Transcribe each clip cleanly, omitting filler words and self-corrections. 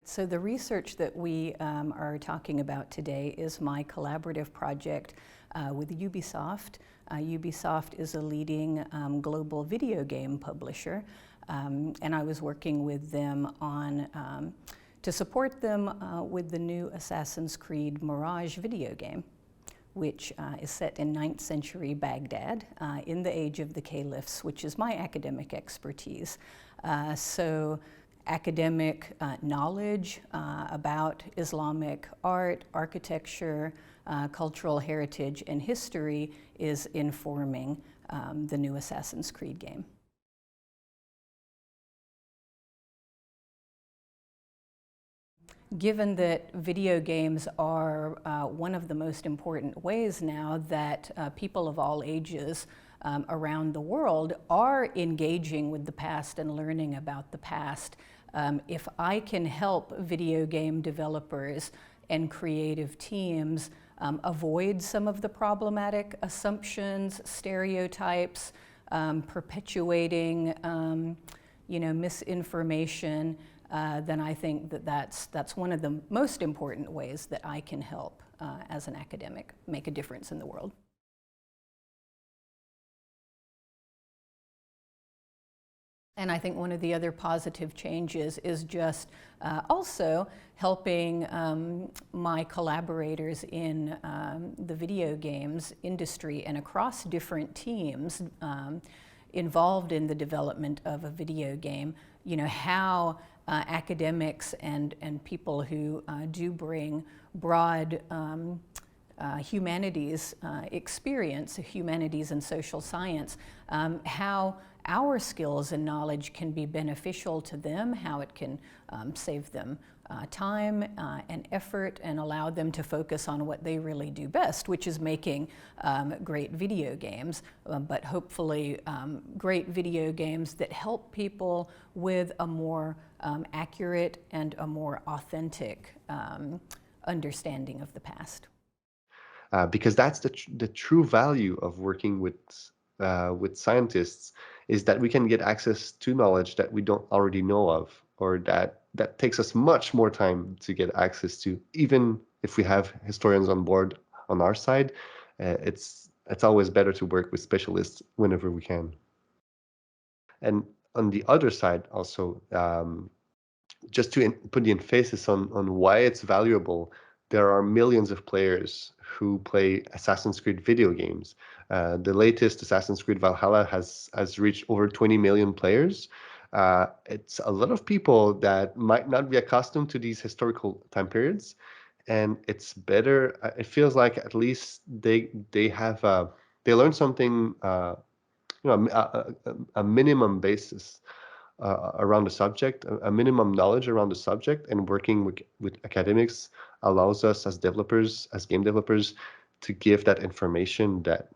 So the research that we are talking about today is my collaborative project with Ubisoft. Ubisoft is a leading global video game publisher, and I was working with them on to support them with the new Assassin's Creed Mirage video game, which is set in 9th century Baghdad in the age of the caliphs, which is my academic expertise. So academic knowledge about Islamic art, architecture, cultural heritage, and history is informing the new Assassin's Creed game. Given that video games are one of the most important ways now that people of all ages around the world are engaging with the past and learning about the past, if I can help video game developers and creative teams avoid some of the problematic assumptions, stereotypes, perpetuating misinformation, then I think that that's one of the most important ways that I can help as an academic make a difference in the world. And I think one of the other positive changes is just also helping my collaborators in the video games industry and across different teams involved in the development of a video game, how academics and people who do bring broad humanities experience, humanities and social science, how our skills and knowledge can be beneficial to them, how it can save them time and effort and allow them to focus on what they really do best, which is making great video games, but hopefully great video games that help people with a more accurate and a more authentic understanding of the past. Because that's the true value of working with scientists, is that we can get access to knowledge that we don't already know of, or that takes us much more time to get access to. Even if we have historians on board on our side, it's always better to work with specialists whenever we can. And on the other side also, just to put the emphasis on why it's valuable, there are millions of players who play Assassin's Creed video games. The latest Assassin's Creed Valhalla has reached over 20 million players. It's a lot of people that might not be accustomed to these historical time periods, and it's better. It feels like at least they learn something, a minimum basis around the subject, a minimum knowledge around the subject, and working with academics allows us as developers, as game developers, to give that information that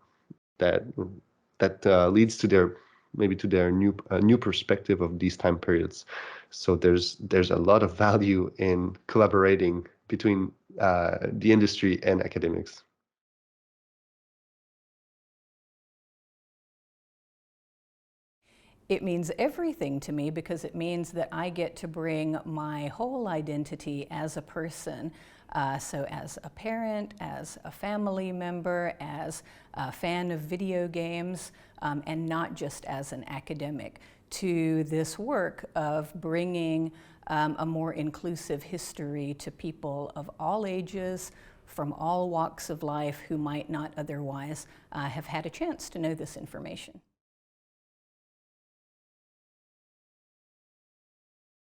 leads to their new perspective of these time periods. So there's a lot of value in collaborating between the industry and academics. It means everything to me because it means that I get to bring my whole identity as a person, so as a parent, as a family member, as a fan of video games, and not just as an academic, to this work of bringing a more inclusive history to people of all ages, from all walks of life, who might not otherwise have had a chance to know this information.